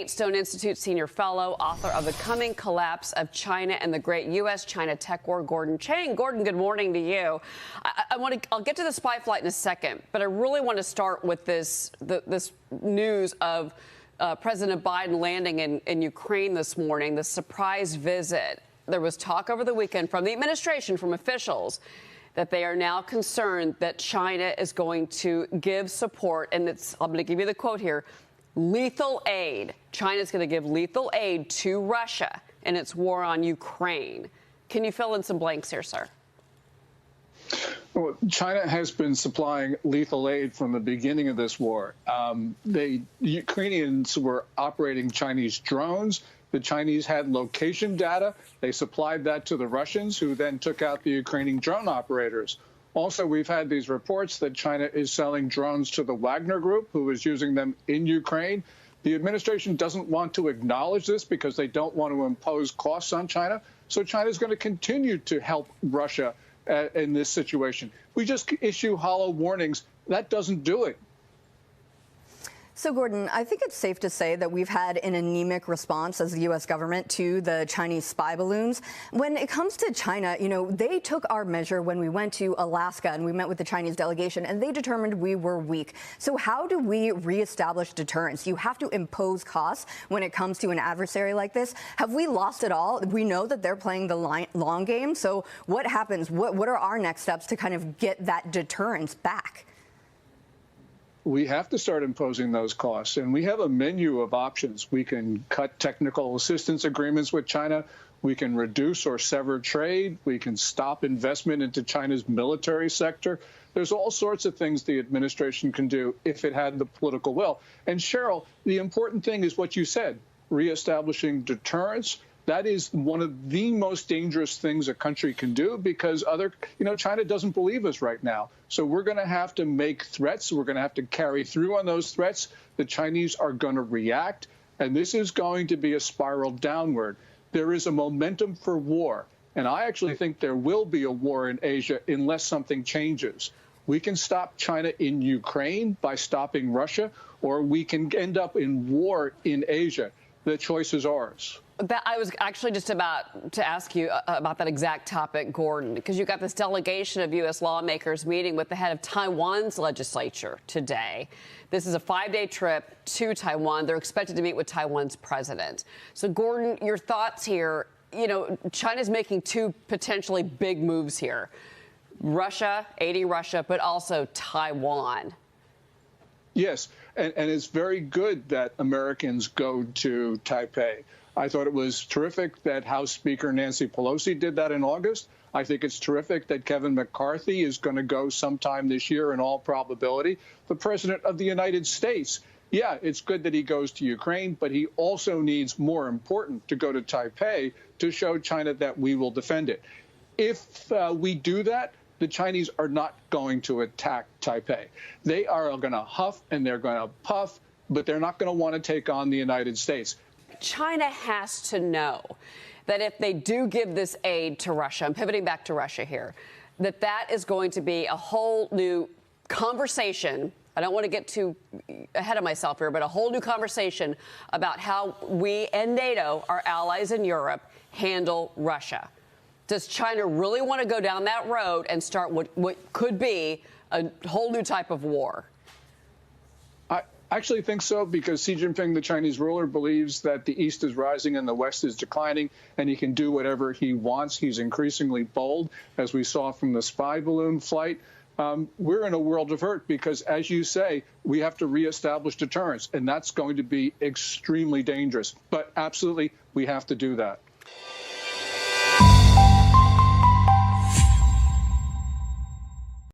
Stone Institute senior fellow, author of The Coming Collapse of China and the Great U.S.-China Tech War, Gordon Chang. Gordon, good morning to you. I'll get to the spy flight in a second, but I really want to start with this news of President Biden landing in Ukraine this morning, the surprise visit. There was talk over the weekend from the administration, from officials, that they are now concerned that China is going to give support, and I'm going to give you the quote here, lethal aid. China's going to give lethal aid to Russia in its war on Ukraine. Can you fill in some blanks here, sir? Well, China has been supplying lethal aid from the beginning of this war. The Ukrainians were operating Chinese drones. The Chinese had location data. They supplied that to the Russians, who then took out the Ukrainian drone operators. Also, we've had these reports that China is selling drones to the Wagner Group, who is using them in Ukraine. The administration doesn't want to acknowledge this because they don't want to impose costs on China. So China is going to continue to help Russia in this situation. We just issue hollow warnings. That doesn't do it. So, Gordon, I think it's safe to say that we've had an anemic response as the U.S. government to the Chinese spy balloons. When it comes to China, you know, they took our measure when we went to Alaska and we met with the Chinese delegation, and they determined we were weak. So how do we reestablish deterrence? You have to impose costs when it comes to an adversary like this. Have we lost it all? We know that they're playing the long game. So what happens? What are our next steps to kind of get that deterrence back? We have to start imposing those costs, and we have a menu of options. We can cut technical assistance agreements with China. We can reduce or sever trade. We can stop investment into China's military sector. There's all sorts of things the administration can do if it had the political will. And Cheryl, the important thing is what you said, reestablishing deterrence. That is one of the most dangerous things a country can do because China doesn't believe us right now. So we're going to have to make threats. We're going to have to carry through on those threats. The Chinese are going to react, and this is going to be a spiral downward. There is a momentum for war, and I actually think there will be a war in Asia unless something changes. We can stop China in Ukraine by stopping Russia, or we can end up in war in Asia. The choice is ours. I was actually just about to ask you about that exact topic, Gordon, because you've got this delegation of U.S. lawmakers meeting with the head of Taiwan's legislature today. This is a 5-day trip to Taiwan. They're expected to meet with Taiwan's president. So, Gordon, your thoughts here. You know, China's making two potentially big moves here. Russia, aiding Russia, but also Taiwan. Yes, and it's very good that Americans go to Taipei. I thought it was terrific that House Speaker Nancy Pelosi did that in August. I think it's terrific that Kevin McCarthy is going to go sometime this year in all probability. The President of the United States, yeah, it's good that he goes to Ukraine, but he also needs, more important, to go to Taipei to show China that we will defend it. If we do that, the Chinese are not going to attack Taipei. They are going to huff and they're going to puff, but they're not going to want to take on the United States. China has to know that if they do give this aid to Russia, I'm pivoting back to Russia here, that is going to be a whole new conversation. I don't want to get too ahead of myself here, but a whole new conversation about how we and NATO, our allies in Europe, handle Russia. Does China really want to go down that road and start what could be a whole new type of war? I actually think so, because Xi Jinping, the Chinese ruler, believes that the East is rising and the West is declining, and he can do whatever he wants. He's increasingly bold, as we saw from the spy balloon flight. We're in a world of hurt because, as you say, we have to reestablish deterrence, and that's going to be extremely dangerous. But absolutely, we have to do that.